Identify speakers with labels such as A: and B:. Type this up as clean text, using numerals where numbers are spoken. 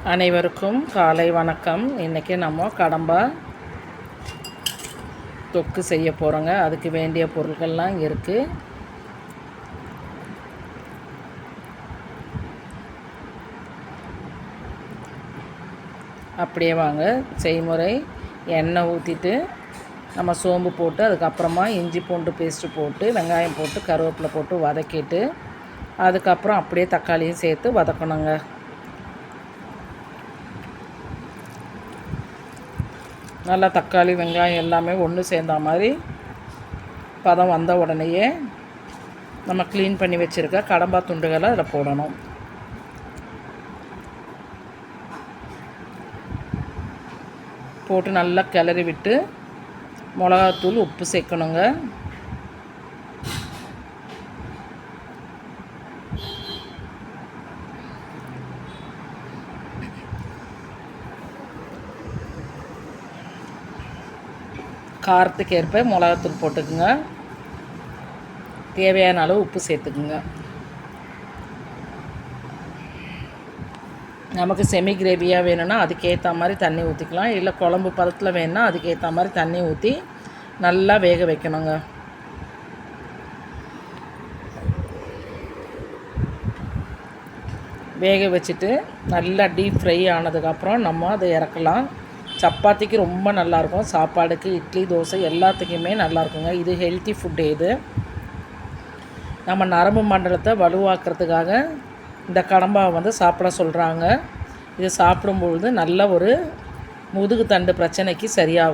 A: அனைவருக்கும் காலை வணக்கம். இன்றைக்கி நம்ம கடம்பா தொக்கு செய்ய போகிறோங்க. அதுக்கு வேண்டிய பொருட்கள்லாம் இருக்குது. அப்படியே வாங்க செய்முறை. எண்ணெய் ஊற்றிட்டு நம்ம சோம்பு போட்டு அதுக்கப்புறமா இஞ்சி பூண்டு பேஸ்ட்டு போட்டு வெங்காயம் போட்டு கருவேப்பிலை போட்டு வதக்கிட்டு அதுக்கப்புறம் அப்படியே தக்காளியும் சேர்த்து வதக்கணுங்க. நல்லா தக்காளி வெங்காயம் எல்லாமே ஒன்று சேர்ந்த மாதிரி பதம் வந்த உடனேயே நம்ம க்ளீன் பண்ணி வச்சுருக்க கடம்பா துண்டுகளை அதில் போடணும். போட்டு நல்லா கிளறி விட்டு மிளகாத்தூள் உப்பு சேர்க்கணுங்க. காரத்துக்கு ஏற்ப மிளகாத்தூள் போட்டுக்குங்க. தேவையான அளவு உப்பு சேர்த்துக்குங்க. நமக்கு செமி கிரேவியாக வேணும்னா அதுக்கேற்ற மாதிரி தண்ணி ஊற்றிக்கலாம். இல்லை குழம்பு பதத்தில் வேணும்னா அதுக்கேற்ற மாதிரி தண்ணி ஊற்றி நல்லா வேக வைக்கணுங்க. வேக வச்சுட்டு நல்லா டீப் ஃப்ரை ஆனதுக்கப்புறம் நம்ம அதை இறக்கலாம். சப்பாத்திக்கு ரொம்ப நல்லாயிருக்கும். சாப்பாடுக்கு இட்லி தோசை எல்லாத்துக்குமே நல்லாயிருக்குங்க. இது ஹெல்த்தி ஃபுட்டு. இது நம்ம நரம்பு மண்டலத்தை வலுவாக்குறதுக்காக இந்த கடம்பாவை சாப்பிட சொல்கிறாங்க. இது சாப்பிடும்பொழுது நல்ல ஒரு முதுகு தண்டு பிரச்சனைக்கு சரியாகும்.